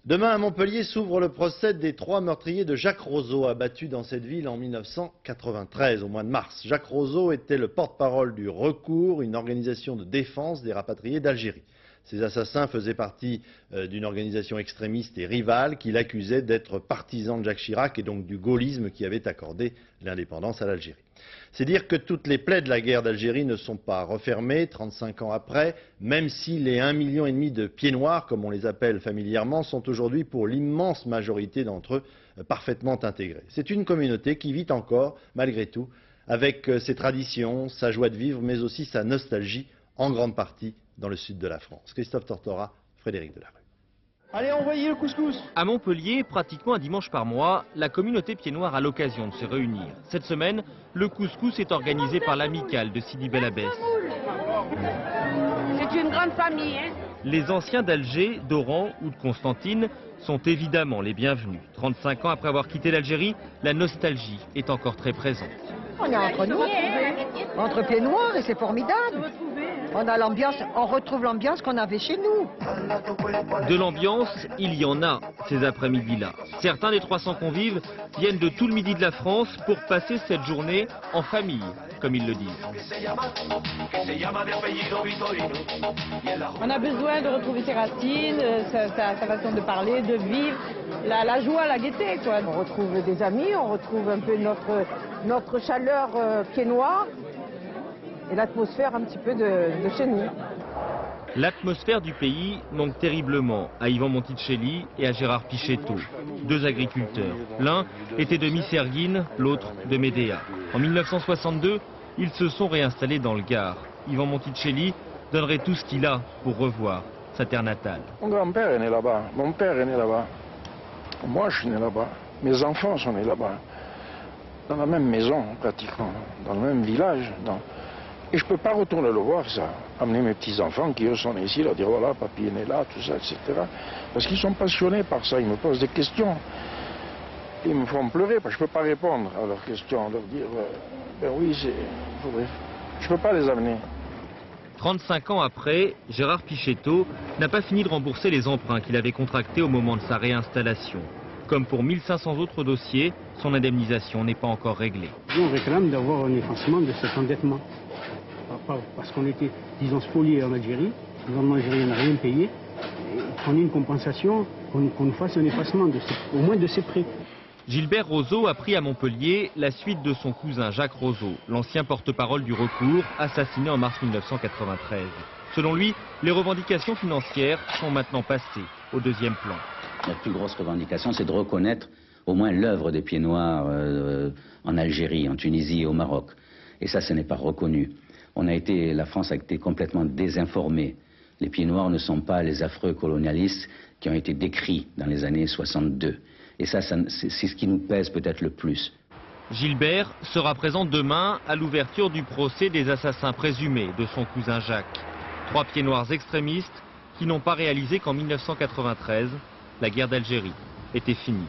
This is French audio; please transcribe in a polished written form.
Demain à Montpellier s'ouvre le procès des 3 meurtriers de Jacques Roseau, abattus dans cette ville en 1993, au mois de mars. Jacques Roseau était le porte-parole du Recours, une organisation de défense des rapatriés d'Algérie. Ces assassins faisaient partie d'une organisation extrémiste et rivale qui l'accusait d'être partisan de Jacques Chirac et donc du gaullisme qui avait accordé l'indépendance à l'Algérie. C'est dire que toutes les plaies de la guerre d'Algérie ne sont pas refermées 35 ans après, même si les 1,5 million de pieds noirs, comme on les appelle familièrement, sont aujourd'hui pour l'immense majorité d'entre eux parfaitement intégrés. C'est une communauté qui vit encore, malgré tout, avec ses traditions, sa joie de vivre, mais aussi sa nostalgie, en grande partie dans le sud de la France. Christophe Tortora, Frédéric Delarue. Allez, envoyez le couscous! À Montpellier, pratiquement un dimanche par mois, la communauté pied-noir a l'occasion de se réunir. Cette semaine, le couscous est organisé par l'amicale de Sidi Bel Abbès. C'est une grande famille, hein? Les anciens d'Alger, d'Oran ou de Constantine sont évidemment les bienvenus. 35 ans après avoir quitté l'Algérie, la nostalgie est encore très présente. On est entre nous, entre pieds noirs, et c'est formidable. On a l'ambiance, on retrouve l'ambiance qu'on avait chez nous. De l'ambiance, il y en a ces après-midi-là. Certains des 300 convives viennent de tout le midi de la France pour passer cette journée en famille, comme ils le disent. On a besoin de retrouver ses racines, sa façon de parler, de vivre, la joie, la gaieté, quoi. On retrouve des amis, on retrouve un peu notre chaleur pieds noirs et l'atmosphère un petit peu de chez nous. L'atmosphère du pays manque terriblement à Yvan Monticelli et à Gérard Pichetto, 2 agriculteurs. L'un était de Misserguine, l'autre de Médéa. En 1962, ils se sont réinstallés dans le Gard. Yvan Monticelli donnerait tout ce qu'il a pour revoir sa terre natale. Mon grand-père est né là-bas, mon père est né là-bas, moi je suis né là-bas, mes enfants sont nés là-bas, dans la même maison pratiquement, dans le même village. Et je ne peux pas retourner le voir, ça. Amener mes petits-enfants qui eux sont nés ici, leur dire voilà, papy est né là, tout ça, etc. Parce qu'ils sont passionnés par ça, ils me posent des questions. Ils me font pleurer, parce que je ne peux pas répondre à leurs questions, leur dire ben oui, je ne peux pas les amener. 35 ans après, Gérard Pichetto n'a pas fini de rembourser les emprunts qu'il avait contractés au moment de sa réinstallation. Comme pour 1500 autres dossiers, son indemnisation n'est pas encore réglée. On réclame d'avoir un effacement de cet endettement. Parce qu'on était, disons, spoliés en Algérie, le gouvernement algérien n'a rien payé, et qu'on ait une compensation, qu'on nous fasse un effacement au moins de ces prêts. Gilbert Roseau a pris à Montpellier la suite de son cousin Jacques Roseau, l'ancien porte-parole du Recours, assassiné en mars 1993. Selon lui, les revendications financières sont maintenant passées au 2e plan. La plus grosse revendication, c'est de reconnaître au moins l'œuvre des pieds noirs en Algérie, en Tunisie et au Maroc. Et ça, ce n'est pas reconnu. La France a été complètement désinformée. Les pieds noirs ne sont pas les affreux colonialistes qui ont été décrits dans les années 62. Et ça c'est ce qui nous pèse peut-être le plus. Gilbert sera présent demain à l'ouverture du procès des assassins présumés de son cousin Jacques. 3 pieds noirs extrémistes qui n'ont pas réalisé qu'en 1993, la guerre d'Algérie était finie.